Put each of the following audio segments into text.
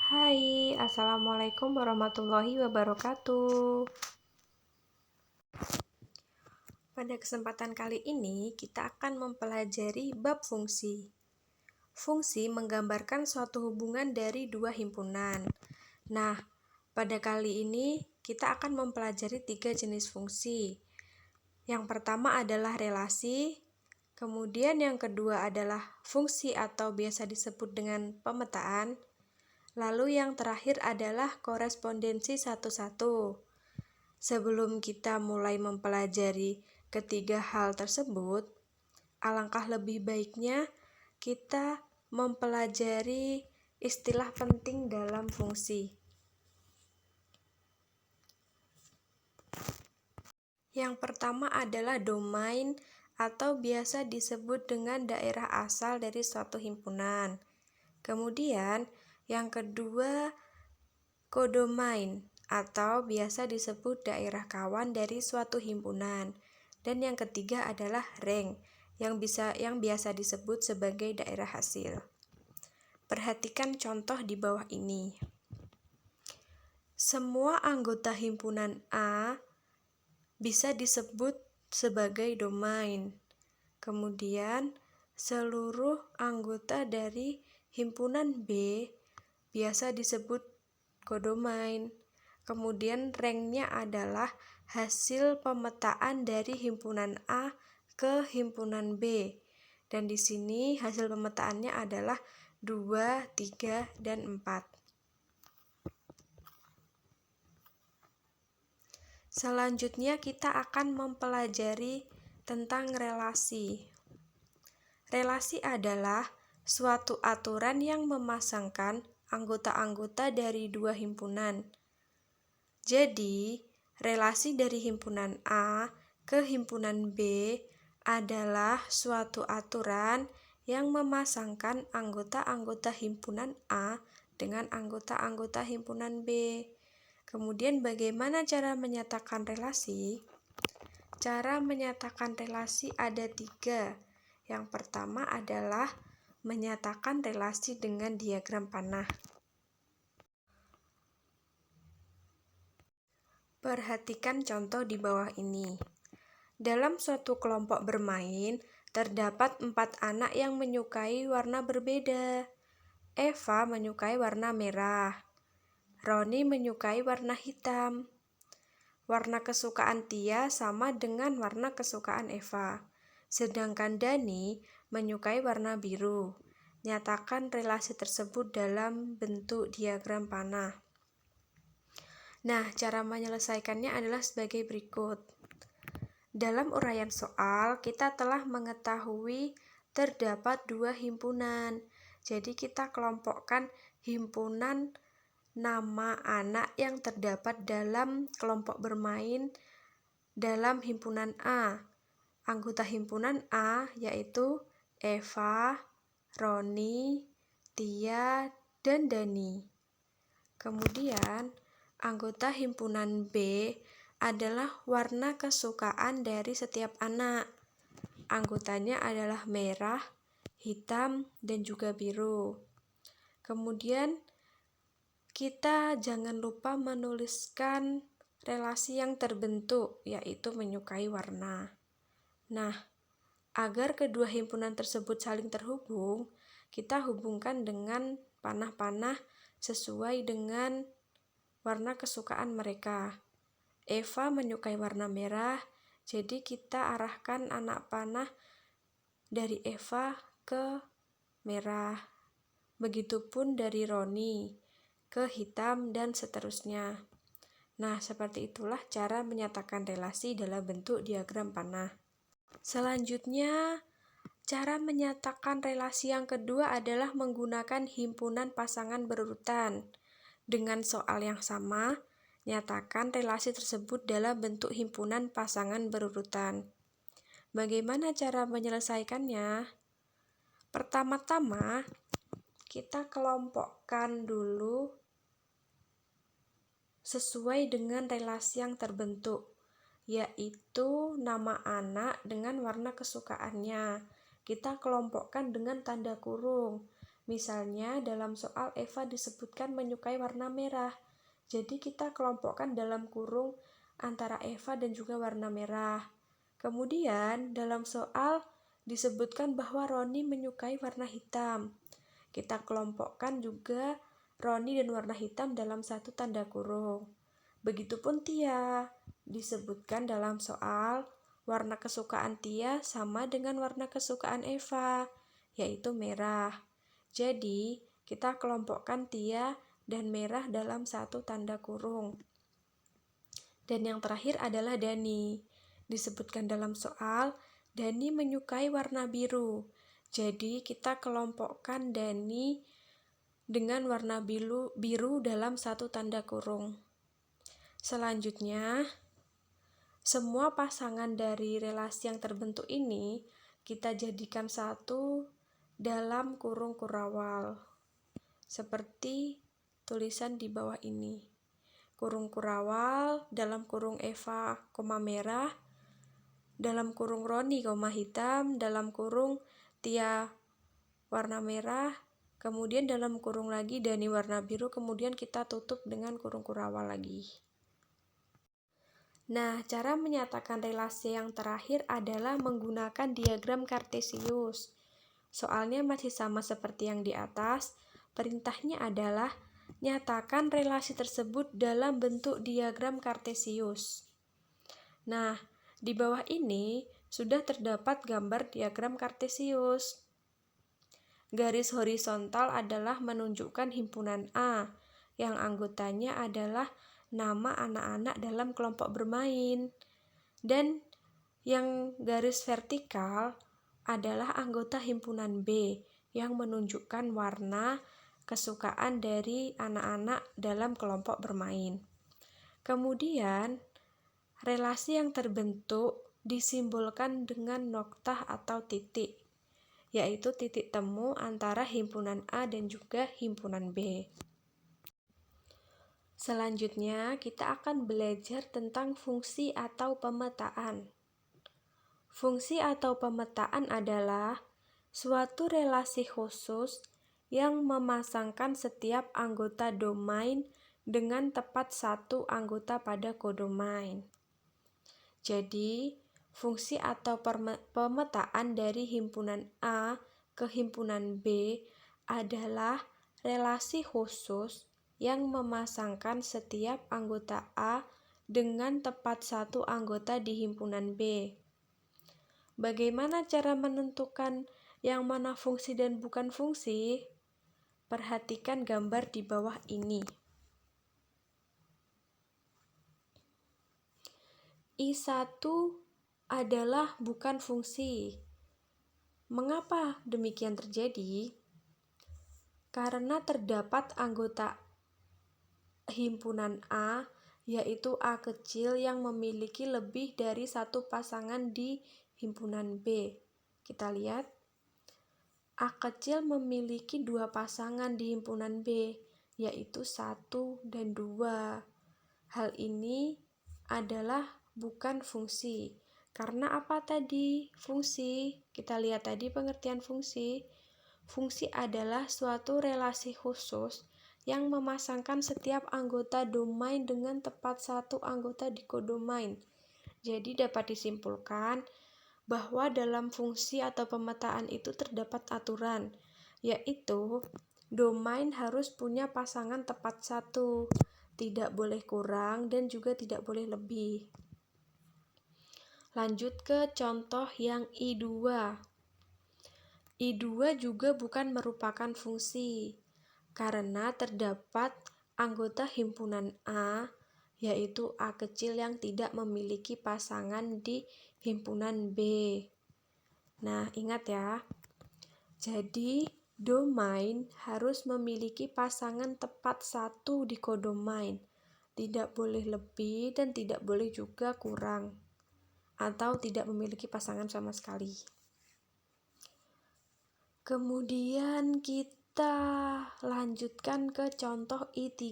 Hai, Assalamualaikum warahmatullahi wabarakatuh. Pada kesempatan kali ini, kita akan mempelajari bab fungsi. Fungsi menggambarkan suatu hubungan dari dua himpunan. Nah, pada kali ini kita akan mempelajari 3 jenis fungsi. Yang pertama adalah relasi, kemudian yang kedua adalah fungsi atau biasa disebut dengan pemetaan, lalu yang terakhir adalah korespondensi satu-satu. Sebelum kita mulai mempelajari ketiga hal tersebut, alangkah lebih baiknya kita mempelajari istilah penting dalam fungsi. Yang pertama adalah domain atau biasa disebut dengan daerah asal dari suatu himpunan. Kemudian, yang kedua kodomain atau biasa disebut daerah kawan dari suatu himpunan. Dan yang ketiga adalah rank yang biasa disebut sebagai daerah hasil. Perhatikan contoh di bawah ini. Semua anggota himpunan A bisa disebut sebagai domain. Kemudian, seluruh anggota dari himpunan B biasa disebut kodomain. Kemudian ranknya adalah hasil pemetaan dari himpunan A ke himpunan B. Dan di sini hasil pemetaannya adalah 2, 3, dan 4. Selanjutnya kita akan mempelajari tentang relasi. Relasi adalah suatu aturan yang memasangkan anggota-anggota dari dua himpunan. Jadi, relasi dari himpunan A ke himpunan B adalah suatu aturan yang memasangkan anggota-anggota himpunan A dengan anggota-anggota himpunan B. Kemudian bagaimana cara menyatakan relasi? Cara menyatakan relasi ada 3. Yang pertama adalah menyatakan relasi dengan diagram panah. Perhatikan contoh di bawah ini. Dalam suatu kelompok bermain, terdapat 4 anak yang menyukai warna berbeda. Eva menyukai warna merah. Roni menyukai warna hitam. Warna kesukaan Tia sama dengan warna kesukaan Eva. Sedangkan Dani menyukai warna biru. Nyatakan relasi tersebut dalam bentuk diagram panah. Nah, cara menyelesaikannya adalah sebagai berikut. Dalam uraian soal, kita telah mengetahui terdapat 2 himpunan. Jadi kita kelompokkan himpunan nama anak yang terdapat dalam kelompok bermain dalam himpunan A. Anggota himpunan A yaitu Eva, Roni, Tia, dan Dani. Kemudian, anggota himpunan B adalah warna kesukaan dari setiap anak. Anggotanya adalah merah, hitam, dan juga biru. Kemudian, kita jangan lupa menuliskan relasi yang terbentuk, yaitu menyukai warna. Nah, agar kedua himpunan tersebut saling terhubung, kita hubungkan dengan panah-panah sesuai dengan warna kesukaan mereka. Eva menyukai warna merah, jadi kita arahkan anak panah dari Eva ke merah. Begitupun dari Roni ke hitam dan seterusnya. Nah, seperti itulah cara menyatakan relasi dalam bentuk diagram panah. Selanjutnya, cara menyatakan relasi yang kedua adalah menggunakan himpunan pasangan berurutan. Dengan soal yang sama, nyatakan relasi tersebut dalam bentuk himpunan pasangan berurutan. Bagaimana cara menyelesaikannya? Pertama-tama, kita kelompokkan dulu sesuai dengan relasi yang terbentuk, yaitu nama anak dengan warna kesukaannya. Kita kelompokkan dengan tanda kurung. Misalnya dalam soal Eva disebutkan menyukai warna merah. Jadi kita kelompokkan dalam kurung antara Eva dan juga warna merah. Kemudian dalam soal disebutkan bahwa Roni menyukai warna hitam. Kita kelompokkan juga Roni dan warna hitam dalam satu tanda kurung. Begitupun Tia, disebutkan dalam soal warna kesukaan Tia sama dengan warna kesukaan Eva, yaitu merah. Jadi, kita kelompokkan Tia dan merah dalam satu tanda kurung. Dan yang terakhir adalah Dani. Disebutkan dalam soal, Dani menyukai warna biru. Jadi, kita kelompokkan Dani dengan warna biru dalam satu tanda kurung. Selanjutnya, semua pasangan dari relasi yang terbentuk ini kita jadikan satu dalam kurung kurawal, seperti tulisan di bawah ini. Kurung kurawal, dalam kurung Eva, merah, dalam kurung Roni, hitam, dalam kurung Tia warna merah, kemudian dalam kurung lagi Dani warna biru, kemudian kita tutup dengan kurung kurawal lagi. Nah, cara menyatakan relasi yang terakhir adalah menggunakan diagram kartesius. Soalnya masih sama seperti yang di atas, perintahnya adalah nyatakan relasi tersebut dalam bentuk diagram kartesius. Nah, di bawah ini sudah terdapat gambar diagram kartesius. Garis horizontal adalah menunjukkan himpunan A, yang anggotanya adalah nama anak-anak dalam kelompok bermain. Dan yang garis vertikal adalah anggota himpunan B yang menunjukkan warna kesukaan dari anak-anak dalam kelompok bermain. Kemudian, relasi yang terbentuk disimbolkan dengan noktah atau titik, yaitu titik temu antara himpunan A dan juga himpunan B. Selanjutnya, kita akan belajar tentang fungsi atau pemetaan. Fungsi atau pemetaan adalah suatu relasi khusus yang memasangkan setiap anggota domain dengan tepat satu anggota pada kodomain. Jadi, fungsi atau pemetaan dari himpunan A ke himpunan B adalah relasi khusus yang memasangkan setiap anggota A dengan tepat satu anggota di himpunan B. Bagaimana cara menentukan yang mana fungsi dan bukan fungsi? Perhatikan gambar di bawah ini. I1 adalah bukan fungsi. Mengapa demikian terjadi? Karena terdapat anggota himpunan A, yaitu A kecil yang memiliki lebih dari satu pasangan di himpunan B. Kita lihat, A kecil memiliki dua pasangan di himpunan B, yaitu 1 dan 2. Hal ini adalah bukan fungsi. Karena apa tadi fungsi? Kita lihat tadi pengertian fungsi. Fungsi adalah suatu relasi khusus yang memasangkan setiap anggota domain dengan tepat satu anggota di kodomain. Jadi dapat disimpulkan bahwa dalam fungsi atau pemetaan itu terdapat aturan, yaitu domain harus punya pasangan tepat satu, tidak boleh kurang dan juga tidak boleh lebih. Lanjut ke contoh yang I2. I2 juga bukan merupakan fungsi, karena terdapat anggota himpunan A, yaitu A kecil yang tidak memiliki pasangan di himpunan B. Nah, ingat ya. Jadi, domain harus memiliki pasangan tepat satu di kodomain. Tidak boleh lebih dan tidak boleh juga kurang. Atau tidak memiliki pasangan sama sekali. Kemudian kita lanjutkan ke contoh I3.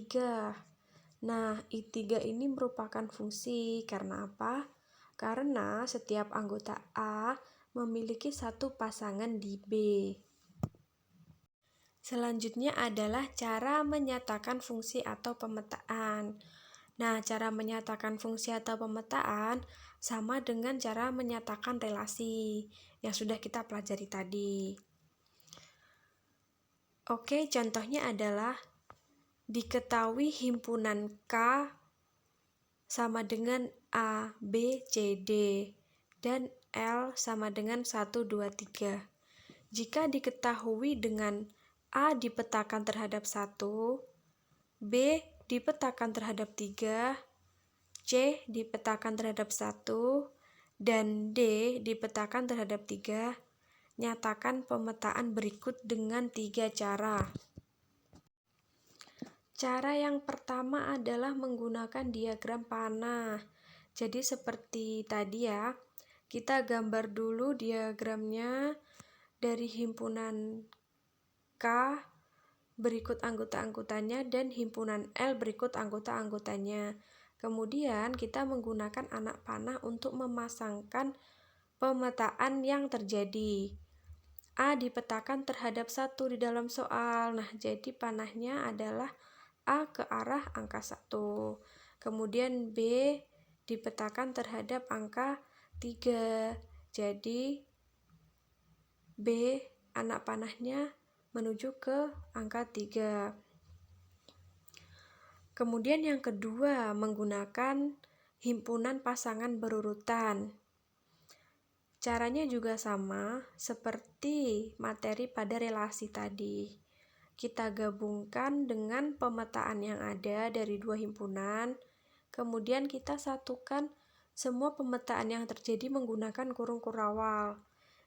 Nah, I3 ini merupakan fungsi. Karena apa? Karena setiap anggota A memiliki satu pasangan di B. Selanjutnya adalah cara menyatakan fungsi atau pemetaan. Nah, cara menyatakan fungsi atau pemetaan sama dengan cara menyatakan relasi yang sudah kita pelajari tadi. Oke, contohnya adalah diketahui himpunan K sama dengan A, B, C, D dan L sama dengan 1, 2, 3. Jika diketahui dengan A dipetakan terhadap 1, B dipetakan terhadap 3, C dipetakan terhadap 1, dan D dipetakan terhadap 3, nyatakan pemetaan berikut dengan 3 cara. Cara yang pertama adalah menggunakan diagram panah. Jadi seperti tadi ya, kita gambar dulu diagramnya dari himpunan K berikut anggota-anggotanya dan himpunan L berikut anggota-anggotanya. Kemudian kita menggunakan anak panah untuk memasangkan pemetaan yang terjadi. A dipetakan terhadap 1 di dalam soal. Nah, jadi panahnya adalah A ke arah angka 1. Kemudian B dipetakan terhadap angka 3. Jadi B anak panahnya menuju ke angka 3. Kemudian yang kedua, menggunakan himpunan pasangan berurutan. Caranya juga sama seperti materi pada relasi tadi. Kita gabungkan dengan pemetaan yang ada dari dua himpunan, kemudian kita satukan semua pemetaan yang terjadi menggunakan kurung kurawal.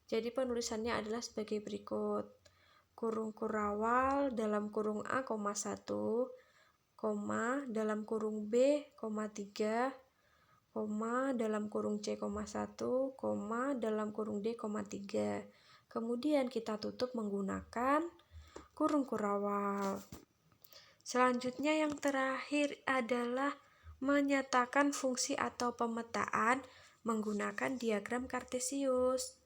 Jadi penulisannya adalah sebagai berikut. Kurung kurawal dalam kurung A, 1, dalam kurung B, 3, dalam kurung C, 1, dalam kurung D, 3. Kemudian kita tutup menggunakan kurung kurawal. Selanjutnya yang terakhir adalah menyatakan fungsi atau pemetaan menggunakan diagram kartesius.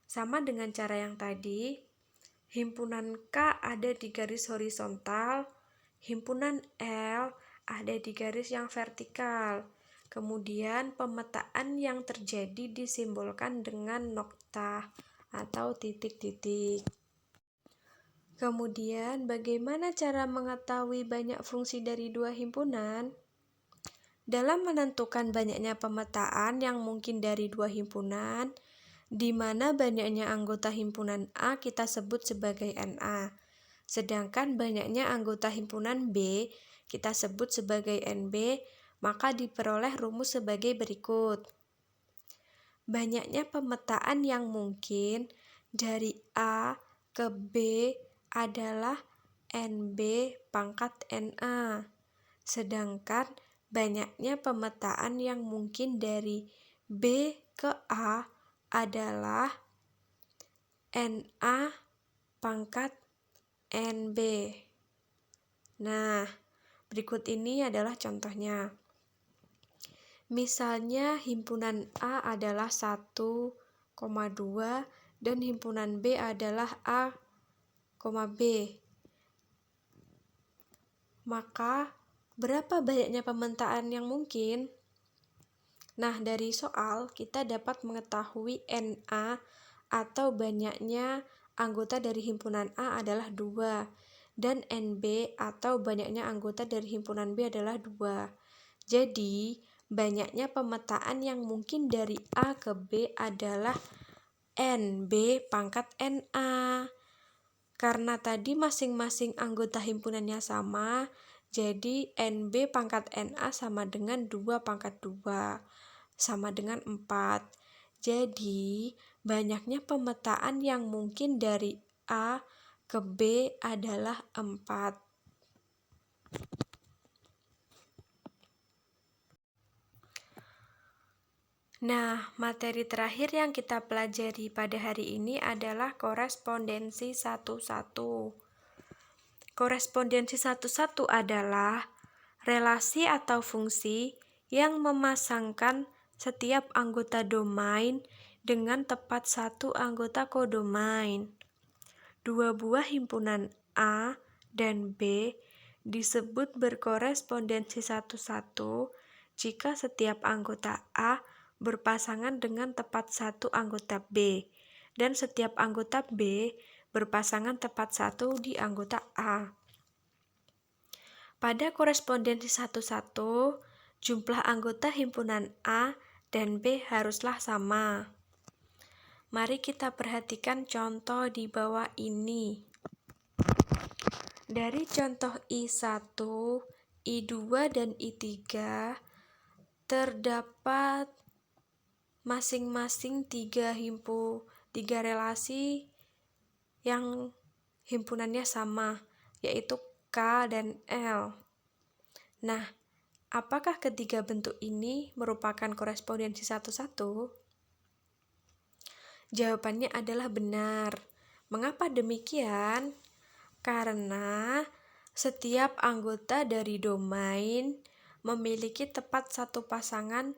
Sama dengan cara yang tadi, himpunan K ada di garis horizontal, himpunan L ada di garis yang vertikal. Kemudian pemetaan yang terjadi disimbolkan dengan noktah atau titik-titik. Kemudian, bagaimana cara mengetahui banyak fungsi dari dua himpunan? Dalam menentukan banyaknya pemetaan yang mungkin dari dua himpunan, di mana banyaknya anggota himpunan A kita sebut sebagai NA, sedangkan banyaknya anggota himpunan B kita sebut sebagai NB, maka diperoleh rumus sebagai berikut. Banyaknya pemetaan yang mungkin dari A ke B adalah NB pangkat NA, sedangkan banyaknya pemetaan yang mungkin dari B ke A adalah NA pangkat NB. Nah, berikut ini adalah contohnya. Misalnya himpunan A adalah 1,2 dan himpunan B adalah A, B. Maka berapa banyaknya pemetaan yang mungkin? Nah, dari soal kita dapat mengetahui NA atau banyaknya anggota dari himpunan A adalah 2 dan NB atau banyaknya anggota dari himpunan B adalah 2. Jadi, banyaknya pemetaan yang mungkin dari A ke B adalah NB pangkat NA. Karena tadi masing-masing anggota himpunannya sama, jadi NB pangkat NA sama dengan 2 pangkat 2, sama dengan 4. Jadi, banyaknya pemetaan yang mungkin dari A ke B adalah 4. Nah, materi terakhir yang kita pelajari pada hari ini adalah korespondensi 1-1. Korespondensi 1-1 adalah relasi atau fungsi yang memasangkan setiap anggota domain dengan tepat satu anggota kodomain. Dua buah himpunan A dan B disebut berkorespondensi satu-satu jika setiap anggota A berpasangan dengan tepat satu anggota B, dan setiap anggota B berpasangan tepat satu di anggota A. Pada korespondensi satu-satu, jumlah anggota himpunan A dan B haruslah sama. Mari kita perhatikan contoh di bawah ini. Dari contoh I1, I2, dan I3 terdapat masing-masing tiga relasi yang himpunannya sama, yaitu K dan L. Nah, apakah ketiga bentuk ini merupakan korespondensi satu-satu? Jawabannya adalah benar. Mengapa demikian? Karena setiap anggota dari domain memiliki tepat satu pasangan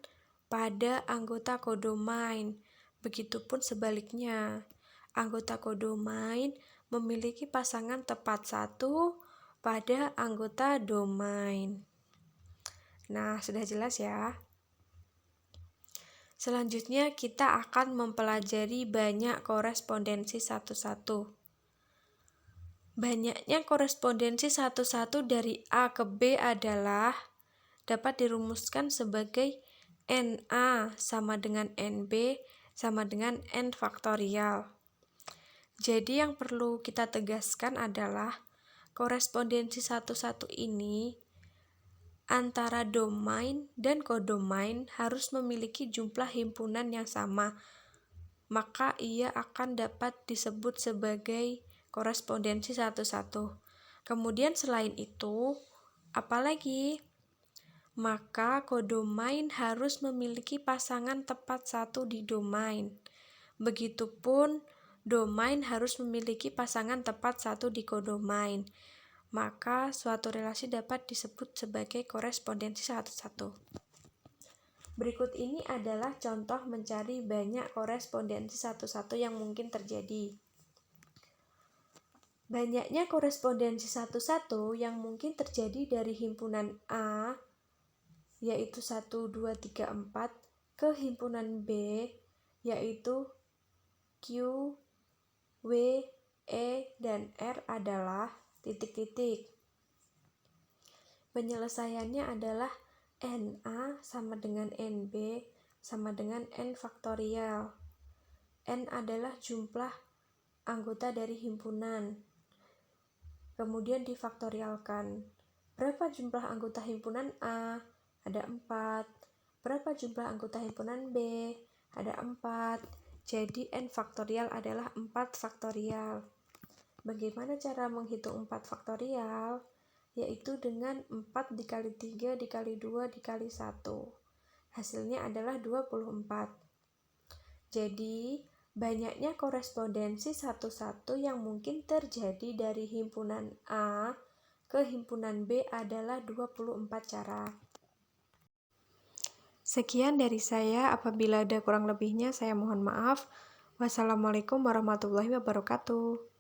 pada anggota kodomain. Begitupun sebaliknya, anggota kodomain memiliki pasangan tepat satu pada anggota domain. Nah, sudah jelas ya. Selanjutnya kita akan mempelajari banyak korespondensi satu-satu. Banyaknya korespondensi satu-satu dari A ke B adalah dapat dirumuskan sebagai NA sama dengan NB sama dengan N faktorial. Jadi yang perlu kita tegaskan adalah korespondensi satu-satu ini antara domain dan kodomain harus memiliki jumlah himpunan yang sama, maka ia akan dapat disebut sebagai korespondensi satu-satu. Kemudian selain itu, apalagi? Maka kodomain harus memiliki pasangan tepat satu di domain. Begitupun domain harus memiliki pasangan tepat satu di kodomain. Maka suatu relasi dapat disebut sebagai korespondensi satu-satu. Berikut ini adalah contoh mencari banyak korespondensi satu-satu yang mungkin terjadi. Banyaknya korespondensi satu-satu yang mungkin terjadi dari himpunan A, yaitu 1, 2, 3, 4, ke himpunan B, yaitu Q, W, E, dan R adalah titik-titik. Penyelesaiannya adalah NA sama dengan NB sama dengan N faktorial. N adalah jumlah anggota dari himpunan. Kemudian difaktorialkan. Berapa jumlah anggota himpunan A? Ada 4. Berapa jumlah anggota himpunan B? Ada 4. Jadi N faktorial adalah 4 faktorial. Bagaimana cara menghitung 4 faktorial? Yaitu dengan 4 dikali 3 dikali 2 dikali 1. Hasilnya adalah 24. Jadi, banyaknya korespondensi satu-satu yang mungkin terjadi dari himpunan A ke himpunan B adalah 24 cara. Sekian dari saya, apabila ada kurang lebihnya saya mohon maaf. Wassalamualaikum warahmatullahi wabarakatuh.